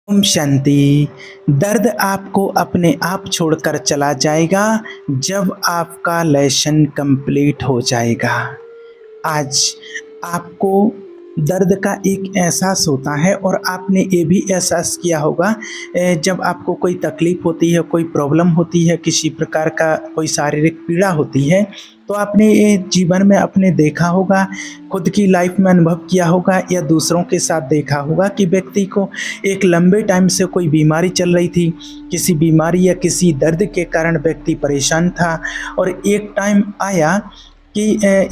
ओम शांति। दर्द आपको अपने आप छोड़कर चला जाएगा जब आपका लेसन कंप्लीट हो जाएगा। आज आपको दर्द का एक एहसास होता है और आपने ये भी एहसास किया होगा जब आपको कोई तकलीफ़ होती है, कोई प्रॉब्लम होती है, किसी प्रकार का कोई शारीरिक पीड़ा होती है, तो आपने ये जीवन में अपने देखा होगा, खुद की लाइफ में अनुभव किया होगा या दूसरों के साथ देखा होगा कि व्यक्ति को एक लंबे टाइम से कोई बीमारी चल रही थी, किसी बीमारी या किसी दर्द के कारण व्यक्ति परेशान था और एक टाइम आया कि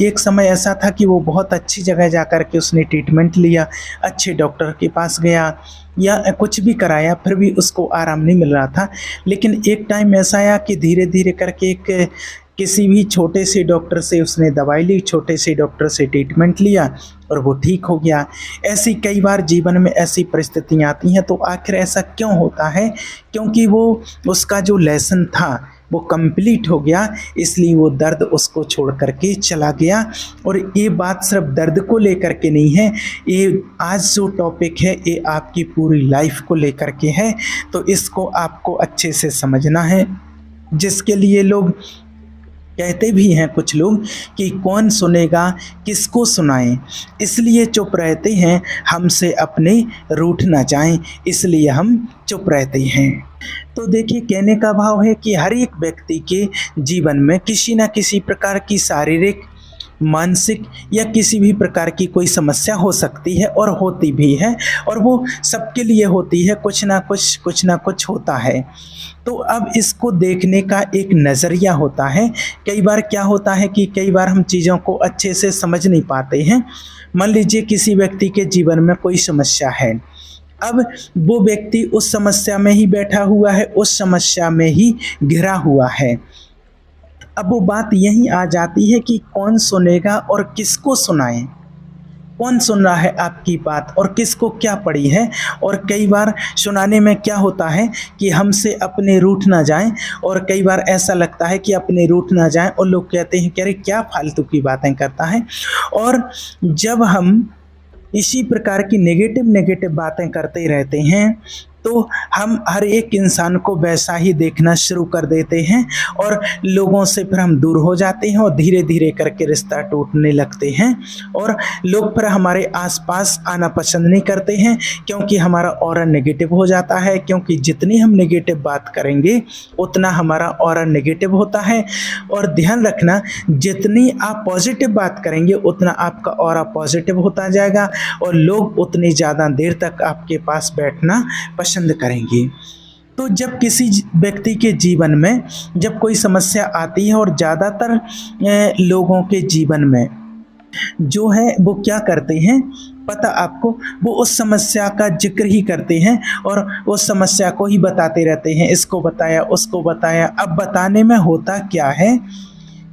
एक समय ऐसा था कि वो बहुत अच्छी जगह जाकर के उसने ट्रीटमेंट लिया, अच्छे डॉक्टर के पास गया या कुछ भी कराया, फिर भी उसको आराम नहीं मिल रहा था। लेकिन एक टाइम ऐसा आया कि धीरे-धीरे करके किसी भी छोटे से डॉक्टर से उसने दवाई ली, छोटे से डॉक्टर से ट्रीटमेंट लिया और वो ठीक हो गया। ऐसी कई बार जीवन में ऐसी परिस्थितियाँ आती हैं, तो आखिर ऐसा क्यों होता है? क्योंकि वो उसका जो लेसन था वो कंप्लीट हो गया, इसलिए वो दर्द उसको छोड़ कर के चला गया। और ये बात सिर्फ दर्द को लेकर के नहीं है, ये आज जो टॉपिक है ये आपकी पूरी लाइफ को लेकर के है, तो इसको आपको अच्छे से समझना है। जिसके लिए लोग कहते भी हैं कुछ लोग कि कौन सुनेगा किसको सुनाएं, इसलिए चुप रहते हैं, हमसे अपने रूठ ना जाएं, इसलिए हम चुप रहते हैं। तो देखिए, कहने का भाव है कि हर एक व्यक्ति के जीवन में किसी न किसी प्रकार की शारीरिक, मानसिक या किसी भी प्रकार की कोई समस्या हो सकती है और होती भी है, और वो सबके लिए होती है, कुछ ना कुछ होता है। तो अब इसको देखने का एक नज़रिया होता है। कई बार क्या होता है कि कई बार हम चीज़ों को अच्छे से समझ नहीं पाते हैं। मान लीजिए किसी व्यक्ति के जीवन में कोई समस्या है, अब वो व्यक्ति उस समस्या में ही बैठा हुआ है, उस समस्या में ही घिरा हुआ है। अब वो बात यहीं आ जाती है कि कौन सुनेगा और किसको सुनाएं, कौन सुन रहा है आपकी बात और किसको क्या पड़ी है। और कई बार सुनाने में क्या होता है कि हमसे अपने रूठ ना जाएं, और कई बार ऐसा लगता है कि अपने रूठ ना जाएं और लोग कहते हैं कि अरे क्या फालतू की बातें करता है। और जब हम इसी प्रकार की नेगेटिव बातें करते रहते हैं, तो हम हर एक इंसान को वैसा ही देखना शुरू कर देते हैं और लोगों से फिर हम दूर हो जाते हैं और धीरे धीरे करके रिश्ता टूटने लगते हैं और लोग फिर हमारे आसपास आना पसंद नहीं करते हैं, क्योंकि हमारा ऑरा नेगेटिव हो जाता है। क्योंकि जितनी हम नेगेटिव बात करेंगे उतना हमारा ऑरा नेगेटिव होता है। और ध्यान रखना, जितनी आप पॉजिटिव बात करेंगे उतना आपका ऑरा पॉजिटिव होता जाएगा और लोग उतनी ज़्यादा देर तक आपके पास बैठना पसंद करेंगे। तो जब किसी व्यक्ति के जीवन में जब कोई समस्या आती है, और ज़्यादातर लोगों के जीवन में जो है वो क्या करते हैं पता आपको, वो उस समस्या का जिक्र ही करते हैं और उस समस्या को ही बताते रहते हैं, इसको बताया उसको बताया। अब बताने में होता क्या है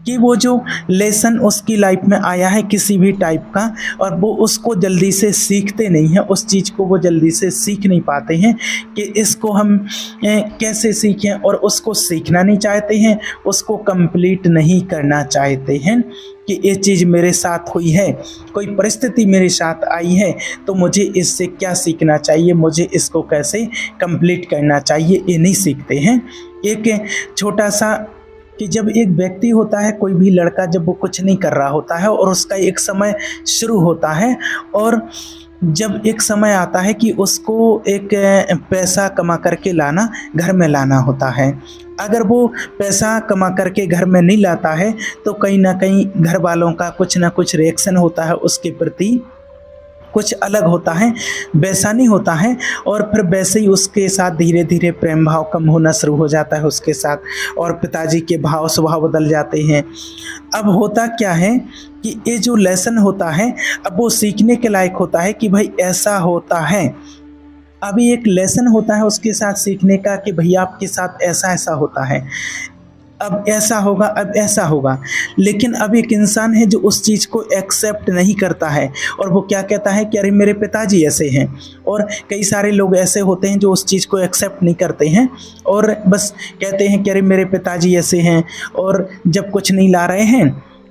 कि वो जो लेसन उसकी लाइफ में आया है किसी भी टाइप का, और वो उसको जल्दी से सीखते नहीं हैं, उस चीज़ को वो जल्दी से सीख नहीं पाते हैं कि इसको हम कैसे सीखें, और उसको सीखना नहीं चाहते हैं, उसको कंप्लीट नहीं करना चाहते हैं कि ये चीज़ मेरे साथ हुई है, कोई परिस्थिति मेरे साथ आई है, तो मुझे इससे क्या सीखना चाहिए, मुझे इसको कैसे कंप्लीट करना चाहिए, ये नहीं सीखते हैं। एक छोटा सा कि जब एक व्यक्ति होता है, कोई भी लड़का, जब वो कुछ नहीं कर रहा होता है और उसका एक समय शुरू होता है, और जब एक समय आता है कि उसको एक पैसा कमा करके लाना, घर में लाना होता है। अगर वो पैसा कमा करके घर में नहीं लाता है तो कहीं ना कहीं घर वालों का कुछ ना कुछ रिएक्शन होता है, उसके प्रति कुछ अलग होता है, वैसा नहीं होता है। और फिर वैसे ही उसके साथ धीरे धीरे प्रेम भाव कम होना शुरू हो जाता है उसके साथ, और पिताजी के भाव स्वभाव बदल जाते हैं। अब होता क्या है कि ये जो लेसन होता है, अब वो सीखने के लायक होता है कि भाई ऐसा होता है। अभी एक लेसन होता है उसके साथ सीखने का कि भैया आपके साथ ऐसा ऐसा होता है, अब ऐसा होगा, अब ऐसा होगा। लेकिन अब एक इंसान है जो उस चीज़ को एक्सेप्ट नहीं करता है, और वो क्या कहता है कि अरे मेरे पिताजी ऐसे हैं। और कई सारे लोग ऐसे होते हैं जो उस चीज़ को एक्सेप्ट नहीं करते हैं और बस कहते हैं कि अरे मेरे पिताजी ऐसे हैं, और जब कुछ नहीं ला रहे हैं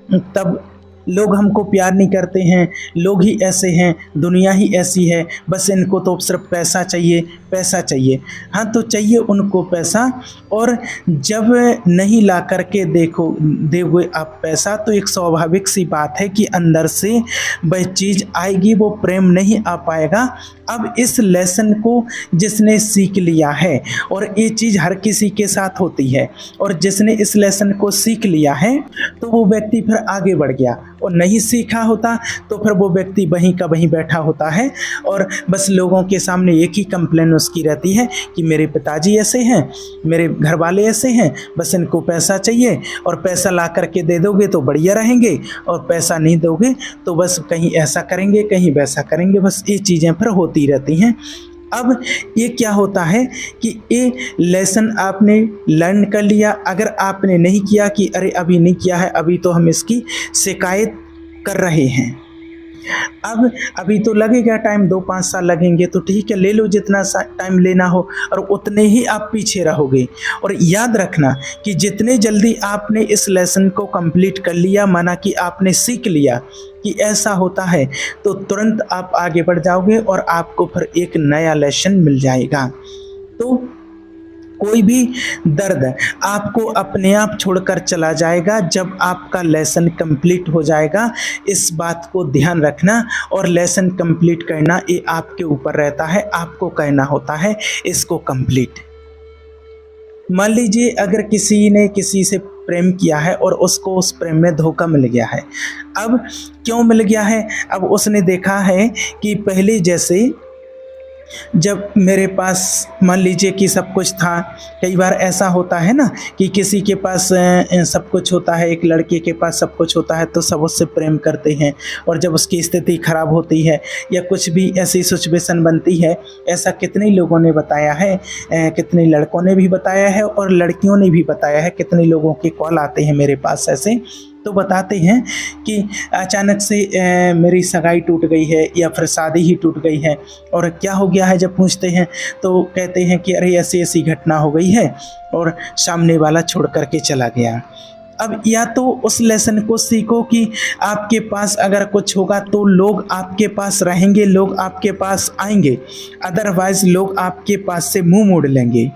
तब लोग हमको प्यार नहीं करते हैं, लोग ही ऐसे हैं, दुनिया ही ऐसी है, बस इनको तो सिर्फ पैसा चाहिए, पैसा चाहिए। हाँ, तो चाहिए उनको पैसा, और जब नहीं ला करके दोगे आप पैसा, तो एक स्वाभाविक सी बात है कि अंदर से वह चीज़ आएगी, वो प्रेम नहीं आ पाएगा। अब इस लेसन को जिसने सीख लिया है, और ये चीज़ हर किसी के साथ होती है, और जिसने इस लेसन को सीख लिया है तो वो व्यक्ति फिर आगे बढ़ गया, और नहीं सीखा होता तो फिर वो व्यक्ति वहीं का वहीं बैठा होता है, और बस लोगों के सामने एक ही कंप्लेन उसकी रहती है कि मेरे पिताजी ऐसे हैं, मेरे घर वाले ऐसे हैं, बस इनको पैसा चाहिए, और पैसा ला करके दे दोगे तो बढ़िया रहेंगे, और पैसा नहीं दोगे तो बस कहीं ऐसा करेंगे, कहीं वैसा करेंगे, बस ये चीज़ें फिर होती रहती हैं। अब ये क्या होता है कि ये लेसन आपने लर्न कर लिया, अगर आपने नहीं किया कि अरे अभी नहीं किया है, अभी तो हम इसकी शिकायत कर रहे हैं, अब अभी तो लगेगा टाइम, 2-5 साल लगेंगे, तो ठीक है ले लो जितना टाइम लेना हो, और उतने ही आप पीछे रहोगे। और याद रखना कि जितने जल्दी आपने इस लेसन को कंप्लीट कर लिया, माना कि आपने सीख लिया कि ऐसा होता है, तो तुरंत आप आगे बढ़ जाओगे और आपको फिर एक नया लेसन मिल जाएगा। तो कोई भी दर्द आपको अपने आप छोड़कर चला जाएगा जब आपका लेसन कंप्लीट हो जाएगा। इस बात को ध्यान रखना, और लेसन कंप्लीट करना ये आपके ऊपर रहता है, आपको करना होता है इसको कंप्लीट। मान लीजिए अगर किसी ने किसी से प्रेम किया है और उसको उस प्रेम में धोखा मिल गया है। अब क्यों मिल गया है? अब उसने देखा है कि पहले जैसे जब मेरे पास मान लीजिए कि सब कुछ था, कई बार ऐसा होता है ना कि किसी के पास सब कुछ होता है, एक लड़के के पास सब कुछ होता है तो सब उससे प्रेम करते हैं, और जब उसकी स्थिति खराब होती है या कुछ भी ऐसी सिचुएशन बनती है, ऐसा कितने लोगों ने बताया है, कितने लड़कों ने भी बताया है और लड़कियों ने भी बताया है, कितने लोगों के कॉल आते हैं मेरे पास ऐसे, तो बताते हैं कि अचानक से मेरी सगाई टूट गई है या फिर शादी ही टूट गई है, और क्या हो गया है जब पूछते हैं तो कहते हैं कि अरे ऐसी ऐसी घटना हो गई है और सामने वाला छोड़ करके चला गया। अब या तो उस लेसन को सीखो कि आपके पास अगर कुछ होगा तो लोग आपके पास रहेंगे, लोग आपके पास आएंगे, अदरवाइज लोग आपके पास से मुंह मोड़ लेंगे।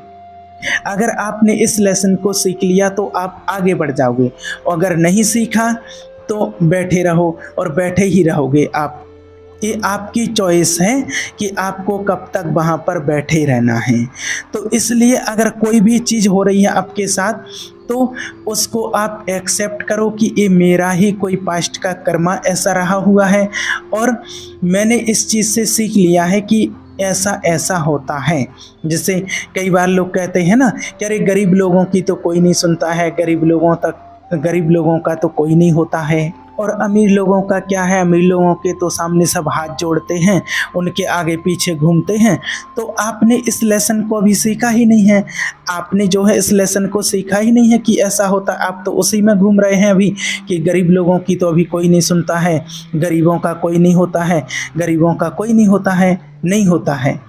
अगर आपने इस लेसन को सीख लिया तो आप आगे बढ़ जाओगे, और अगर नहीं सीखा तो बैठे रहो और बैठे ही रहोगे आप। ये आपकी चॉइस है कि आपको कब तक वहाँ पर बैठे रहना है। तो इसलिए अगर कोई भी चीज़ हो रही है आपके साथ तो उसको आप एक्सेप्ट करो कि ये मेरा ही कोई पास्ट का कर्मा ऐसा रहा हुआ है, और मैंने इस चीज़ से सीख लिया है कि ऐसा ऐसा होता है। जैसे कई बार लोग कहते हैं ना कि अरे गरीब लोगों की तो कोई नहीं सुनता है, गरीब लोगों का तो कोई नहीं होता है, और अमीर लोगों का क्या है, अमीर लोगों के तो सामने सब हाथ जोड़ते हैं, उनके आगे पीछे घूमते हैं। तो आपने इस लेसन को अभी सीखा ही नहीं है, आपने जो है इस लेसन को सीखा ही नहीं है कि ऐसा होता, आप तो उसी में घूम रहे हैं अभी कि गरीब लोगों की तो अभी कोई नहीं सुनता है, गरीबों का कोई नहीं होता है, गरीबों का कोई नहीं होता है, नहीं होता है।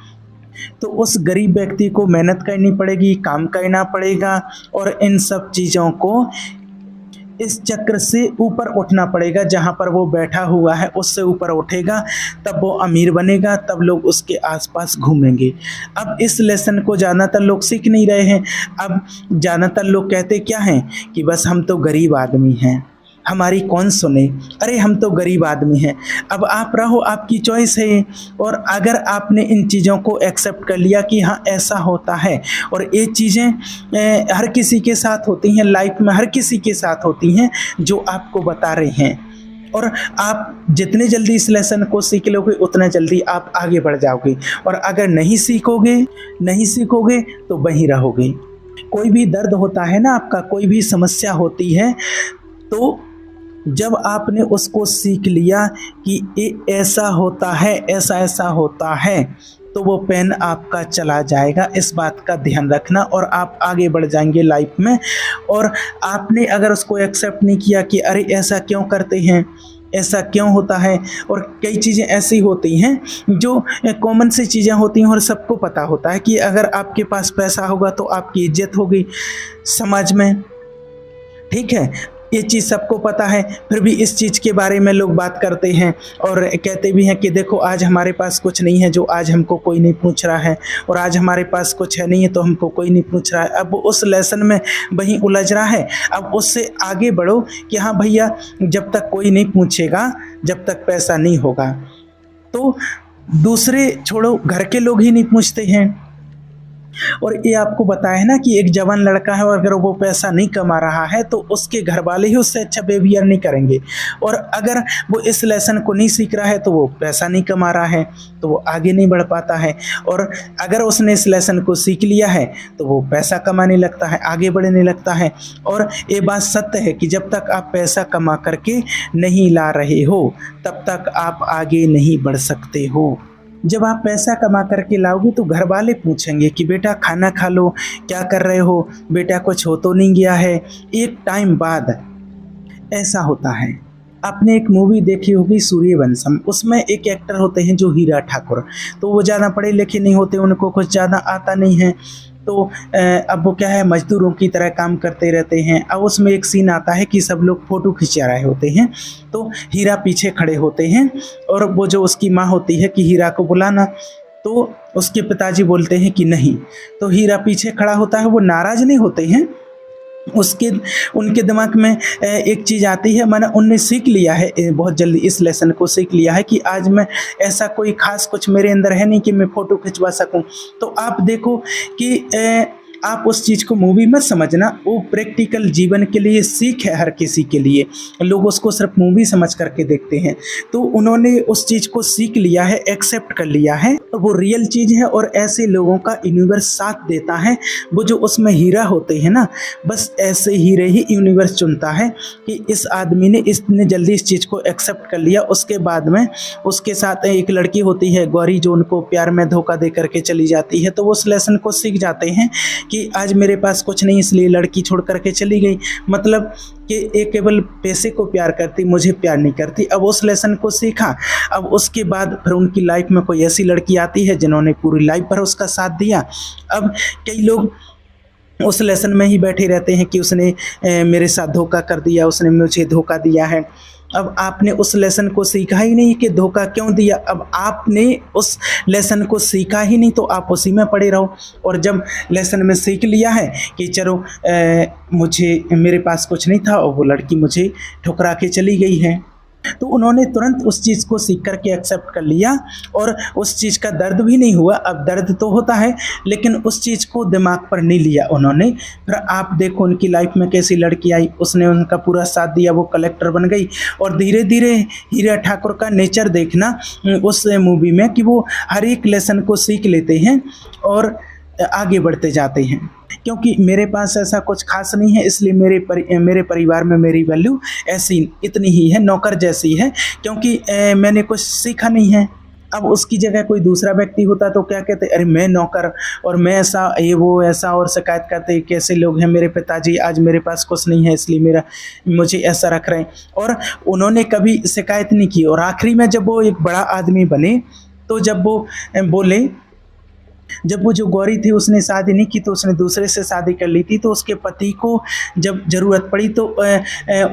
तो उस गरीब व्यक्ति को मेहनत करनी पड़ेगी, काम करना पड़ेगा, और इन सब चीज़ों को इस चक्र से ऊपर उठना पड़ेगा। जहाँ पर वो बैठा हुआ है उससे ऊपर उठेगा, तब वो अमीर बनेगा, तब लोग उसके आसपास घूमेंगे। अब इस लेसन को ज़्यादातर लोग सीख नहीं रहे हैं। अब ज़्यादातर लोग कहते क्या हैं कि बस हम तो गरीब आदमी हैं, हमारी कौन सुने, अरे हम तो गरीब आदमी हैं। अब आप रहो, आपकी चॉइस है। और अगर आपने इन चीज़ों को एक्सेप्ट कर लिया कि हाँ ऐसा होता है, और ये चीज़ें हर किसी के साथ होती हैं, लाइफ में हर किसी के साथ होती हैं जो आपको बता रहे हैं, और आप जितने जल्दी इस लेसन को सीख लोगे उतना जल्दी आप आगे बढ़ जाओगे। और अगर नहीं सीखोगे तो वहीं रहोगे। कोई भी दर्द होता है ना आपका, कोई भी समस्या होती है, तो जब आपने उसको सीख लिया कि ये ऐसा होता है, ऐसा ऐसा होता है, तो वो पेन आपका चला जाएगा। इस बात का ध्यान रखना, और आप आगे बढ़ जाएंगे लाइफ में। और आपने अगर उसको एक्सेप्ट नहीं किया कि अरे ऐसा क्यों करते हैं, ऐसा क्यों होता है, और कई चीज़ें ऐसी होती हैं जो कॉमन सी चीज़ें होती हैं और सबको पता होता है कि अगर आपके पास पैसा होगा तो आपकी इज्जत होगी समाज में, ठीक है। ये चीज़ सबको पता है, फिर भी इस चीज़ के बारे में लोग बात करते हैं और कहते भी हैं कि देखो आज हमारे पास कुछ नहीं है जो आज हमको कोई नहीं पूछ रहा है, और आज हमारे पास कुछ है नहीं है तो हमको कोई नहीं पूछ रहा है। अब उस लेसन में वहीं उलझ रहा है। अब उससे आगे बढ़ो कि हाँ भैया, जब तक कोई नहीं पूछेगा, जब तक पैसा नहीं होगा, तो दूसरे छोड़ो, घर के लोग ही नहीं पूछते हैं। और ये आपको बताया है ना कि एक जवान लड़का है और अगर वो पैसा नहीं कमा रहा है तो उसके घर वाले ही उससे अच्छा बिहेवियर नहीं करेंगे, और अगर वो इस लेसन को नहीं सीख रहा है तो वो पैसा नहीं कमा रहा है तो वो आगे नहीं बढ़ पाता है, और अगर उसने इस लेसन को सीख लिया है तो वो पैसा कमाने लगता है, आगे बढ़ने लगता है। और ये बात सत्य है कि जब तक आप पैसा कमा करके नहीं ला रहे हो तब तक आप आगे नहीं बढ़ सकते हो। जब आप पैसा कमा करके लाओगे तो घर वाले पूछेंगे कि बेटा खाना खा लो, क्या कर रहे हो बेटा, कुछ हो तो नहीं गया है। एक टाइम बाद ऐसा होता है। आपने एक मूवी देखी होगी सूर्यवंशम, उसमें एक एक्टर होते हैं जो हीरा ठाकुर, तो वो ज़्यादा पढ़े लिखे नहीं होते, उनको कुछ ज़्यादा आता नहीं है, तो अब वो क्या है, मजदूरों की तरह काम करते रहते हैं। अब उसमें एक सीन आता है कि सब लोग फ़ोटो खिंचा रहे होते हैं, तो हीरा पीछे खड़े होते हैं और वो जो उसकी माँ होती है कि हीरा को बुलाना, तो उसके पिताजी बोलते हैं कि नहीं, तो हीरा पीछे खड़ा होता है। वो नाराज़ नहीं होते हैं, उनके दिमाग में एक चीज़ आती है, मैंने उनने सीख लिया है बहुत जल्दी, इस लेसन को सीख लिया है कि आज मैं ऐसा कोई ख़ास कुछ मेरे अंदर है नहीं कि मैं फ़ोटो खिंचवा सकूं। तो आप देखो कि आप उस चीज़ को मूवी मत समझना, वो प्रैक्टिकल जीवन के लिए सीख है हर किसी के लिए। लोग उसको सिर्फ मूवी समझ करके देखते हैं, तो उन्होंने उस चीज़ को सीख लिया है, एक्सेप्ट कर लिया है, वो रियल चीज़ है। और ऐसे लोगों का यूनिवर्स साथ देता है। वो जो उसमें हीरा होते हैं ना, बस ऐसे हीरे ही यूनिवर्स चुनता है कि इस आदमी ने इतने जल्दी इस चीज़ को एक्सेप्ट कर लिया। उसके बाद में उसके साथ एक लड़की होती है गौरी, जो उनको प्यार में धोखा दे करके चली जाती है, तो वो उस लेसन को सीख जाते हैं कि आज मेरे पास कुछ नहीं इसलिए लड़की छोड़ करके चली गई, मतलब कि ये केवल पैसे को प्यार करती, मुझे प्यार नहीं करती। अब उस लेसन को सीखा। अब उसके बाद फिर उनकी लाइफ में कोई ऐसी लड़की आती है जिन्होंने पूरी लाइफ भर उसका साथ दिया। अब कई लोग उस लेसन में ही बैठे रहते हैं कि उसने मेरे साथ धोखा कर दिया, उसने मुझे धोखा दिया है। अब आपने उस लेसन को सीखा ही नहीं कि धोखा क्यों दिया। अब आपने उस लेसन को सीखा ही नहीं तो आप उसी में पड़े रहो। और जब लेसन में सीख लिया है कि चलो मुझे मेरे पास कुछ नहीं था और वो लड़की मुझे ठुकरा के चली गई है, तो उन्होंने तुरंत उस चीज़ को सीख कर के एक्सेप्ट कर लिया और उस चीज़ का दर्द भी नहीं हुआ। अब दर्द तो होता है लेकिन उस चीज़ को दिमाग पर नहीं लिया उन्होंने। फिर आप देखो उनकी लाइफ में कैसी लड़की आई, उसने उनका पूरा साथ दिया, वो कलेक्टर बन गई। और धीरे धीरे हीरा ठाकुर का नेचर देखना उस मूवी में कि वो हर एक लेसन को सीख लेते हैं और आगे बढ़ते जाते हैं। क्योंकि मेरे पास ऐसा कुछ खास नहीं है, इसलिए मेरे परिवार में मेरी वैल्यू ऐसी इतनी ही है, नौकर जैसी है, क्योंकि मैंने कुछ सीखा नहीं है। अब उसकी जगह कोई दूसरा व्यक्ति होता तो क्या कहते, अरे मैं नौकर और मैं ऐसा, ये वो ऐसा, और शिकायत करते कैसे लोग हैं मेरे पिताजी, आज मेरे पास कुछ नहीं है इसलिए मुझे ऐसा रख रहे हैं। और उन्होंने कभी शिकायत नहीं की। और आखिरी में जब वो एक बड़ा आदमी बने तो जब वो बोले, जब वो जो गौरी थी उसने शादी नहीं की तो उसने दूसरे से शादी कर ली थी, तो उसके पति को जब ज़रूरत पड़ी तो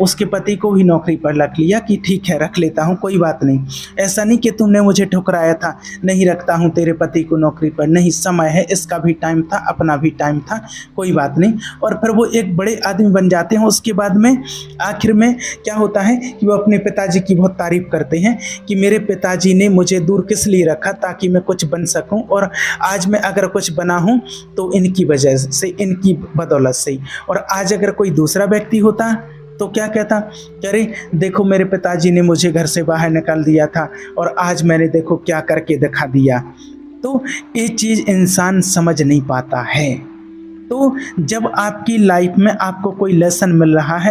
उसके पति को ही नौकरी पर रख लिया कि ठीक है रख लेता हूँ, कोई बात नहीं। ऐसा नहीं कि तुमने मुझे ठुकराया था, नहीं रखता हूँ तेरे पति को नौकरी पर, नहीं, समय है, इसका भी टाइम था, अपना भी टाइम था, कोई बात नहीं। और फिर वो एक बड़े आदमी बन जाते हैं। उसके बाद में आखिर में क्या होता है कि वो अपने पिताजी की बहुत तारीफ़ करते हैं कि मेरे पिताजी ने मुझे दूर किस लिए रखा, ताकि मैं कुछ बन सकूँ, और आज मैं अगर कुछ बना हूं तो इनकी वजह से, इनकी बदौलत से ही। और आज अगर कोई दूसरा व्यक्ति होता तो क्या कहता, अरे देखो मेरे पिताजी ने मुझे घर से बाहर निकाल दिया था और आज मैंने देखो क्या करके दिखा दिया। तो ये चीज़ इंसान समझ नहीं पाता है। तो जब आपकी लाइफ में आपको कोई लेसन मिल रहा है,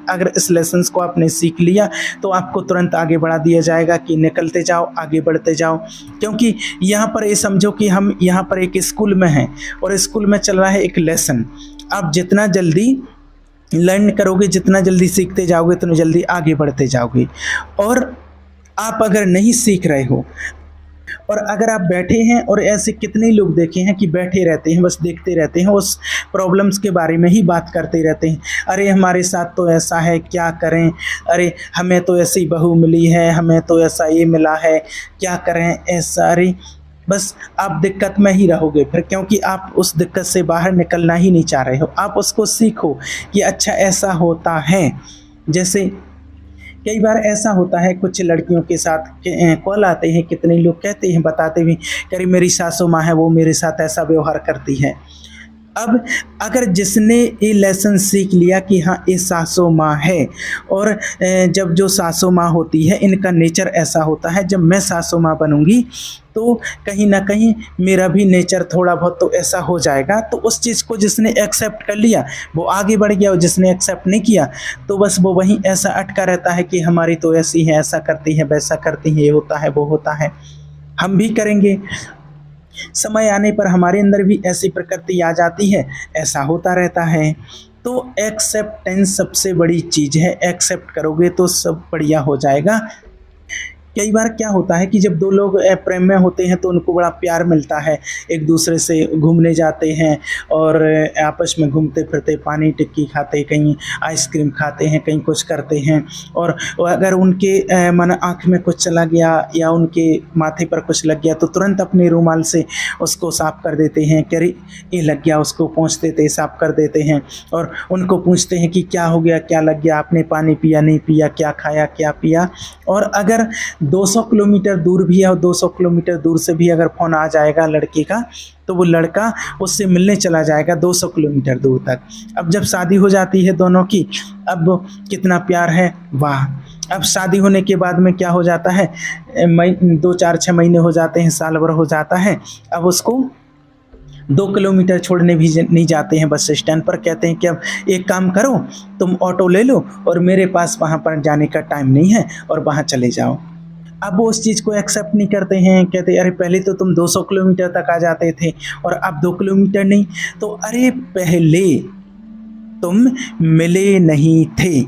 अगर इस लेसन को आपने सीख लिया तो आपको तुरंत आगे बढ़ा दिया जाएगा कि निकलते जाओ, आगे बढ़ते जाओ। क्योंकि यहाँ पर ये समझो कि हम यहाँ पर एक स्कूल में हैं और स्कूल में चल रहा है एक लेसन। आप जितना जल्दी लर्न करोगे, जितना जल्दी सीखते जाओगे, उतना जल्दी आगे बढ़ते जाओगे। और आप अगर नहीं सीख रहे हो, और अगर आप बैठे हैं, और ऐसे कितने लोग देखे हैं कि बैठे रहते हैं, बस देखते रहते हैं, उस प्रॉब्लम्स के बारे में ही बात करते रहते हैं। अरे हमारे साथ तो ऐसा है, क्या करें, अरे हमें तो ऐसी बहू मिली है, हमें तो ऐसा ये मिला है, क्या करें ऐसा। अरे बस आप दिक्कत में ही रहोगे फिर, क्योंकि आप उस दिक्कत से बाहर निकलना ही नहीं चाह रहे हो। आप उसको सीखो कि अच्छा ऐसा होता है। जैसे कई बार ऐसा होता है कुछ लड़कियों के साथ कॉल आते हैं, कितने लोग कहते हैं, बताते भी, कह रही मेरी सासू माँ है, वो मेरे साथ ऐसा व्यवहार करती है। अब अगर जिसने ये लेसन सीख लिया कि हाँ ये सासू माँ है, और जब जो सासू माँ होती है इनका नेचर ऐसा होता है, जब मैं सासू माँ बनूंगी तो कहीं ना कहीं मेरा भी नेचर थोड़ा बहुत तो ऐसा हो जाएगा। तो उस चीज़ को जिसने एक्सेप्ट कर लिया वो आगे बढ़ गया, और जिसने एक्सेप्ट नहीं किया तो बस वो वहीं ऐसा अटका रहता है कि हमारी तो ऐसी है, ऐसा करती है, वैसा करती है, ये होता है, वो होता है, हम भी करेंगे। समय आने पर हमारे अंदर भी ऐसी प्रकृति आ जाती है, ऐसा होता रहता है। तो एक्सेप्टेंस सबसे बड़ी चीज़ है, एक्सेप्ट करोगे तो सब बढ़िया हो जाएगा। कई बार क्या होता है कि जब दो लोग प्रेम में होते हैं तो उनको बड़ा प्यार मिलता है, एक दूसरे से घूमने जाते हैं और आपस में घूमते फिरते पानी टिक्की खाते, कहीं आइसक्रीम खाते हैं, कहीं कुछ करते हैं। और अगर उनके मन आँख में कुछ चला गया या उनके माथे पर कुछ लग गया तो तुरंत अपने रुमाल से उसको साफ़ कर देते हैं, कि अरे ये लग गया, उसको पोंछ देते, साफ़ कर देते हैं। और उनको पूछते हैं कि क्या हो गया, क्या लग गया, आपने पानी पिया नहीं पिया, क्या खाया क्या पिया। और अगर 200 किलोमीटर दूर भी है, और 200 किलोमीटर दूर से भी अगर फ़ोन आ जाएगा लड़के का, तो वो लड़का उससे मिलने चला जाएगा 200 किलोमीटर दूर तक। अब जब शादी हो जाती है दोनों की, अब कितना प्यार है, वाह। अब शादी होने के बाद में क्या हो जाता है, 2 4 6 महीने हो जाते हैं, साल भर हो जाता है। अब उसको 2 किलोमीटर छोड़ने भी नहीं जाते हैं बस स्टैंड पर, कहते हैं कि अब एक काम करो, तुम ऑटो ले लो और मेरे पास वहाँ पर जाने का टाइम नहीं है, और वहाँ चले जाओ। अब वो उस चीज़ को एक्सेप्ट नहीं करते हैं, कहते अरे पहले तो तुम 200 किलोमीटर तक आ जाते थे और अब 2 किलोमीटर नहीं। तो अरे पहले तुम मिले नहीं थे,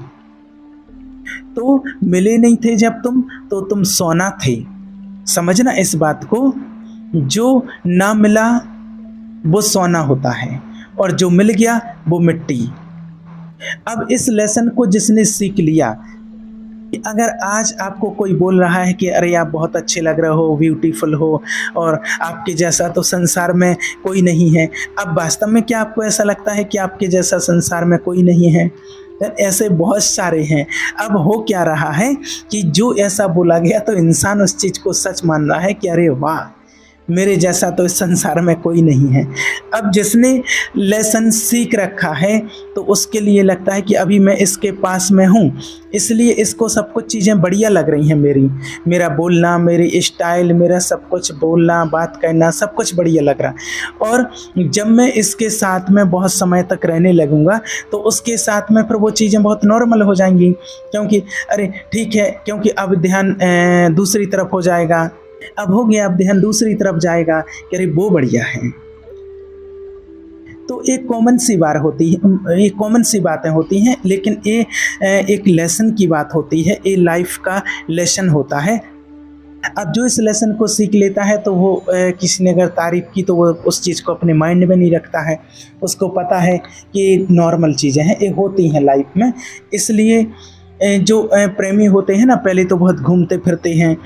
तो मिले नहीं थे जब तो तुम सोना थे। समझना इस बात को, जो ना मिला वो सोना होता है, और जो मिल गया वो मिट्टी। अब इस लेसन को जिसने सीख लिया, अगर आज आपको कोई बोल रहा है कि अरे आप बहुत अच्छे लग रहे हो, ब्यूटीफुल हो, और आपके जैसा तो संसार में कोई नहीं है, अब वास्तव में क्या आपको ऐसा लगता है कि आपके जैसा संसार में कोई नहीं है? ऐसे बहुत सारे हैं। अब हो क्या रहा है कि जो ऐसा बोला गया तो इंसान उस चीज़ को सच मान रहा है कि अरे वाह, मेरे जैसा तो इस संसार में कोई नहीं है। अब जिसने लेसन सीख रखा है तो उसके लिए लगता है कि अभी मैं इसके पास में हूँ, इसलिए इसको सब कुछ चीज़ें बढ़िया लग रही हैं, मेरा बोलना, मेरी स्टाइल, मेरा सब कुछ बोलना, बात करना, सब कुछ बढ़िया लग रहा। और जब मैं इसके साथ में बहुत समय तक रहने लगूँगा तो उसके साथ में फिर वो चीज़ें बहुत नॉर्मल हो जाएंगी, क्योंकि अरे ठीक है, क्योंकि अब ध्यान दूसरी तरफ हो जाएगा, अब हो गया, अब ध्यान दूसरी तरफ जाएगा कि अरे वो बढ़िया है। तो एक कॉमन सी बात होती है, ये कॉमन सी बातें होती हैं, लेकिन ये एक लेसन की बात होती है, ये लाइफ का लेसन होता है। अब जो इस लेसन को सीख लेता है तो वो किसी ने अगर तारीफ़ की तो वो उस चीज़ को अपने माइंड में नहीं रखता है, उसको पता है कि नॉर्मल चीज़ें हैं, ये होती हैं लाइफ में। इसलिए जो प्रेमी होते हैं ना, पहले तो बहुत घूमते फिरते हैं।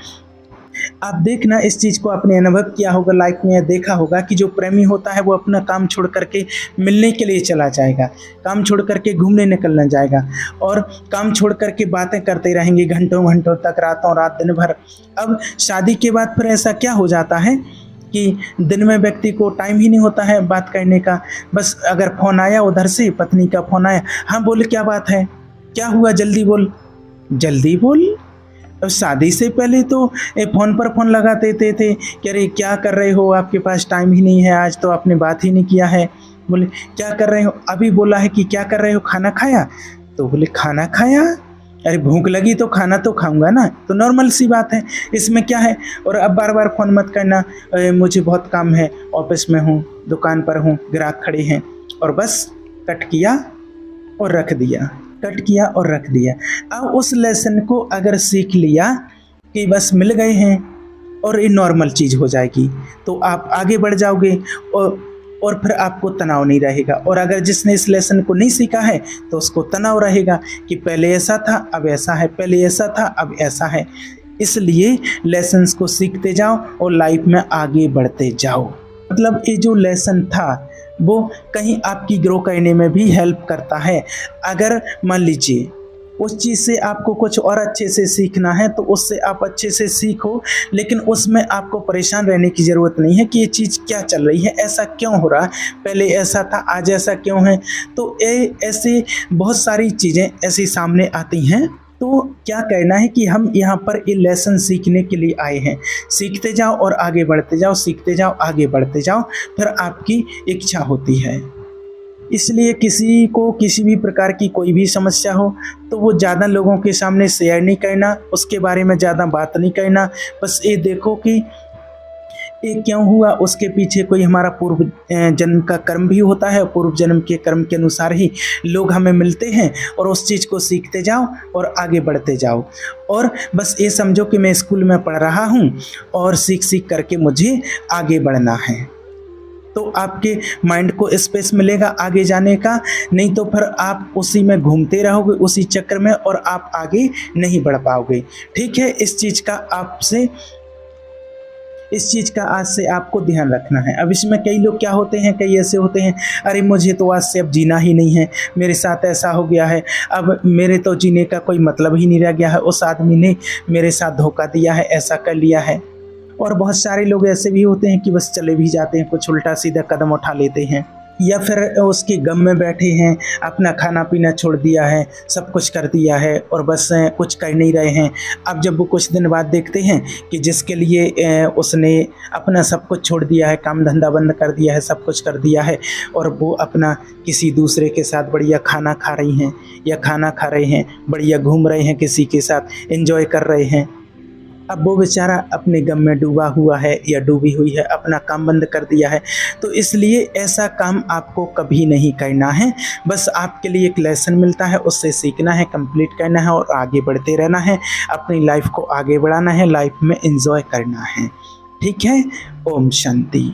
आप देखना, इस चीज़ को आपने अनुभव किया होगा लाइफ में, देखा होगा कि जो प्रेमी होता है वो अपना काम छोड़ करके मिलने के लिए चला जाएगा, काम छोड़ करके घूमने निकलना जाएगा, और काम छोड़ करके बातें करते रहेंगे घंटों घंटों तक, रातों रात, दिन भर। अब शादी के बाद फिर ऐसा क्या हो जाता है कि दिन में व्यक्ति को टाइम ही नहीं होता है बात करने का। बस अगर फ़ोन आया उधर से, पत्नी का फ़ोन आया, हाँ बोल क्या बात है, क्या हुआ, जल्दी बोल, जल्दी बोल। अब शादी से पहले तो फ़ोन पर फ़ोन लगाते थे कि अरे क्या कर रहे हो, आपके पास टाइम ही नहीं है, आज तो आपने बात ही नहीं किया है। बोले क्या कर रहे हो, अभी बोला है कि क्या कर रहे हो, खाना खाया, तो बोले खाना खाया, अरे भूख लगी तो खाना तो खाऊंगा ना, तो नॉर्मल सी बात है, इसमें क्या है। और अब बार बार फ़ोन मत करना, मुझे बहुत काम है, ऑफिस में हूँ, दुकान पर हूँ, ग्राहक खड़े हैं, और बस कट किया और रख दिया, कट किया और रख दिया। अब उस लेसन को अगर सीख लिया कि बस मिल गए हैं, और ये नॉर्मल चीज़ हो जाएगी, तो आप आगे बढ़ जाओगे और फिर आपको तनाव नहीं रहेगा। और अगर जिसने इस लेसन को नहीं सीखा है तो उसको तनाव रहेगा कि पहले ऐसा था अब ऐसा है, पहले ऐसा था अब ऐसा है। इसलिए लेसन्स को सीखते जाओ और लाइफ में आगे बढ़ते जाओ। मतलब ये जो लेसन था वो कहीं आपकी ग्रो करने में भी हेल्प करता है। अगर मान लीजिए उस चीज़ से आपको कुछ और अच्छे से सीखना है तो उससे आप अच्छे से सीखो, लेकिन उसमें आपको परेशान रहने की ज़रूरत नहीं है कि ये चीज़ क्या चल रही है, ऐसा क्यों हो रहा है, पहले ऐसा था आज ऐसा क्यों है। तो ऐसे बहुत सारी चीज़ें ऐसी सामने आती हैं। तो क्या कहना है कि हम यहाँ पर ये लेसन सीखने के लिए आए हैं। सीखते जाओ और आगे बढ़ते जाओ, सीखते जाओ आगे बढ़ते जाओ, फिर आपकी इच्छा होती है। इसलिए किसी को किसी भी प्रकार की कोई भी समस्या हो तो वो ज़्यादा लोगों के सामने शेयर नहीं करना, उसके बारे में ज़्यादा बात नहीं करना। बस ये देखो कि ये क्यों हुआ, उसके पीछे कोई हमारा पूर्व जन्म का कर्म भी होता है। पूर्व जन्म के कर्म के अनुसार ही लोग हमें मिलते हैं और उस चीज़ को सीखते जाओ और आगे बढ़ते जाओ। और बस ये समझो कि मैं स्कूल में पढ़ रहा हूँ और सीख सीख करके मुझे आगे बढ़ना है, तो आपके माइंड को स्पेस मिलेगा आगे जाने का। नहीं तो फिर आप उसी में घूमते रहोगे, उसी चक्कर में, और आप आगे नहीं बढ़ पाओगे। ठीक है, इस चीज़ का आज से आपको ध्यान रखना है। अब इसमें कई लोग क्या होते हैं, कई ऐसे होते हैं, अरे मुझे तो आज से अब जीना ही नहीं है, मेरे साथ ऐसा हो गया है, अब मेरे तो जीने का कोई मतलब ही नहीं रह गया है, उस आदमी ने मेरे साथ धोखा दिया है, ऐसा कर लिया है। और बहुत सारे लोग ऐसे भी होते हैं कि बस चले भी जाते हैं, कुछ उल्टा सीधा कदम उठा लेते हैं, या फिर उसके गम में बैठे हैं, अपना खाना पीना छोड़ दिया है, सब कुछ कर दिया है और बस कुछ कर नहीं रहे हैं। अब जब वो कुछ दिन बाद देखते हैं कि जिसके लिए उसने अपना सब कुछ छोड़ दिया है, काम धंधा बंद कर दिया है, सब कुछ कर दिया है, और वो अपना किसी दूसरे के साथ बढ़िया खाना खा रही हैं या खाना खा रहे हैं, बढ़िया घूम रहे हैं, किसी के साथ एंजॉय कर रहे हैं, अब वो बेचारा अपने गम में डूबा हुआ है या डूबी हुई है, अपना काम बंद कर दिया है। तो इसलिए ऐसा काम आपको कभी नहीं करना है। बस आपके लिए एक लेसन मिलता है, उससे सीखना है, कंप्लीट करना है और आगे बढ़ते रहना है, अपनी लाइफ को आगे बढ़ाना है, लाइफ में एंजॉय करना है। ठीक है, ओम शांति।